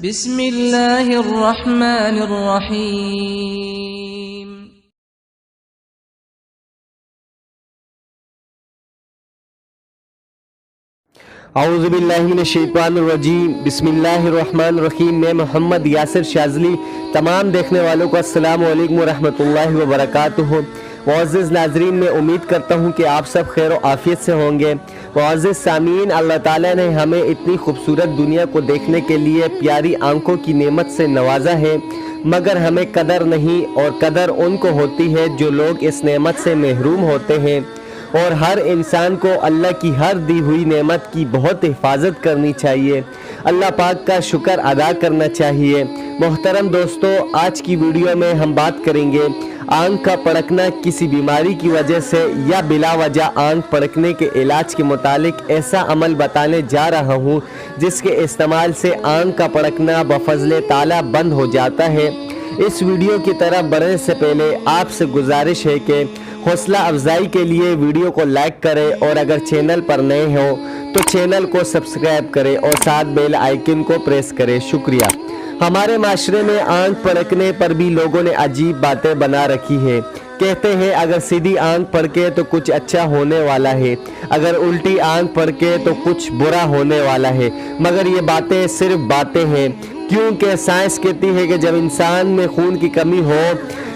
بسم اللہ الرحمن الرحیم۔ اعوذ باللہ من الشیطان الرجیم، بسم اللہ الرحمن الرحیم۔ میں محمد یاسر شاذلی تمام دیکھنے والوں کو السلام علیکم ورحمۃ اللہ وبرکاتہ۔ معزز ناظرین، میں امید کرتا ہوں کہ آپ سب خیر و عافیت سے ہوں گے۔ معزز سامعین، اللہ تعالیٰ نے ہمیں اتنی خوبصورت دنیا کو دیکھنے کے لیے پیاری آنکھوں کی نعمت سے نوازا ہے، مگر ہمیں قدر نہیں، اور قدر ان کو ہوتی ہے جو لوگ اس نعمت سے محروم ہوتے ہیں۔ اور ہر انسان کو اللہ کی ہر دی ہوئی نعمت کی بہت حفاظت کرنی چاہیے، اللہ پاک کا شکر ادا کرنا چاہیے۔ محترم دوستو، آج کی ویڈیو میں ہم بات کریں گے آنکھ کا پڑکنا کسی بیماری کی وجہ سے یا بلا وجہ آنکھ پڑکنے کے علاج کے متعلق ایسا عمل بتانے جا رہا ہوں جس کے استعمال سے آنکھ کا پڑکنا بفضل تعالیٰ بند ہو جاتا ہے۔ اس ویڈیو کی طرف بڑھنے سے پہلے آپ سے گزارش ہے کہ حوصلہ افزائی کے لیے ویڈیو کو لائک کریں، اور اگر چینل پر نئے ہو تو چینل کو سبسکرائب کریں اور ساتھ بیل آئیکن کو پریس کریں۔ شکریہ۔ ہمارے معاشرے میں آنکھ پڑکنے پر بھی لوگوں نے عجیب باتیں بنا رکھی ہے۔ کہتے ہیں اگر سیدھی آنکھ پڑکے تو کچھ اچھا ہونے والا ہے، اگر الٹی آنکھ پڑکے تو کچھ برا ہونے والا ہے، مگر یہ باتیں صرف باتیں ہیں، کیونکہ سائنس کہتی ہے کہ جب انسان میں خون کی کمی ہو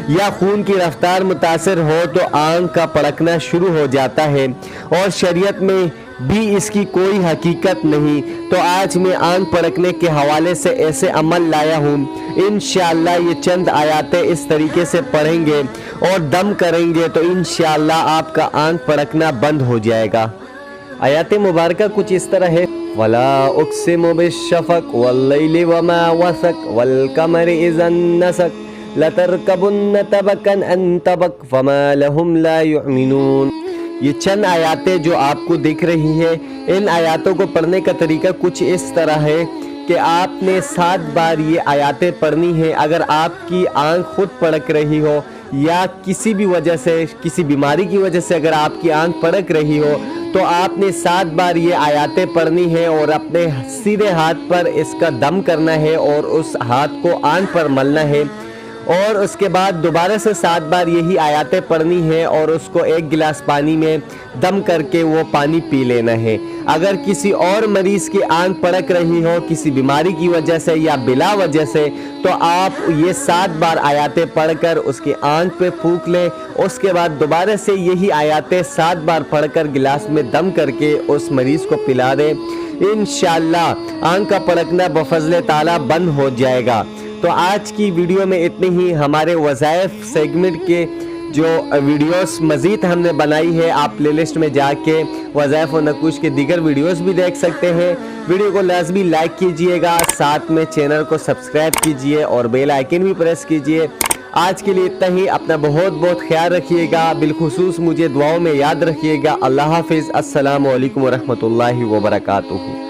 یا خون کی رفتار متاثر ہو تو آنکھ کا پڑکنا شروع ہو جاتا ہے، اور شریعت میں بھی اس کی کوئی حقیقت نہیں۔ تو آج میں آنکھ پڑکنے کے حوالے سے ایسے عمل لایا ہوں، انشاءاللہ یہ چند آیاتیں اس طریقے سے پڑھیں گے اور دم کریں گے تو انشاءاللہ آپ کا آنکھ پڑکنا بند ہو جائے گا۔ آیات مبارکہ کچھ اس طرح ہے: وَلَا أُقْسِمُ بِالشَّفَقِ وَاللَّيْلِ وَمَا وَسَقَ وَالْقَمَرِ إِذَا انَّسَقَ لَتَرْكَبُنَّ طَبَقًا عَنْ طَبَقٍ فَمَا لَهُمْ لَا يُؤْمِنُونَ۔ یہ چند آیاتیں جو آپ کو دکھ رہی ہیں، ان آیاتوں کو پڑھنے کا طریقہ کچھ اس طرح ہے کہ آپ نے 7 بار یہ آیاتیں پڑھنی ہیں۔ اگر آپ کی آنکھ خود پڑک رہی ہو یا کسی بھی وجہ سے، کسی بیماری کی وجہ سے اگر آپ کی آنکھ پڑک رہی ہو تو آپ نے 7 بار یہ آیاتیں پڑھنی ہے، اور اپنے سیدھے ہاتھ پر اس کا دم کرنا ہے اور اس ہاتھ کو آنکھ پر ملنا ہے، اور اس کے بعد دوبارہ سے 7 بار یہی آیاتیں پڑھنی ہے، اور اس کو 1 گلاس پانی میں دم کر کے وہ پانی پی لینا ہے۔ اگر کسی اور مریض کی آنکھ پڑک رہی ہو کسی بیماری کی وجہ سے یا بلا وجہ سے، تو آپ یہ 7 بار آیاتیں پڑھ کر اس کی آنکھ پہ پھونک لیں، اس کے بعد دوبارہ سے یہی آیاتیں 7 بار پڑھ کر گلاس میں دم کر کے اس مریض کو پلا دیں۔ انشاءاللہ آنکھ کا پڑکنا بفضل تعالیٰ بند ہو جائے گا۔ تو آج کی ویڈیو میں اتنی ہی۔ ہمارے وظائف سیگمنٹ کے جو ویڈیوز مزید ہم نے بنائی ہے، آپ پلے لسٹ میں جا کے وظائف و نقوش کے دیگر ویڈیوز بھی دیکھ سکتے ہیں۔ ویڈیو کو لازمی لائک کیجئے گا، ساتھ میں چینل کو سبسکرائب کیجئے اور بیل آئیکن بھی پریس کیجئے۔ آج کے لیے اتنا ہی۔ اپنا بہت بہت خیال رکھیے گا، بالخصوص مجھے دعاؤں میں یاد رکھیے گا۔ اللہ حافظ۔ السلام علیکم ورحمۃ اللہ وبرکاتہ۔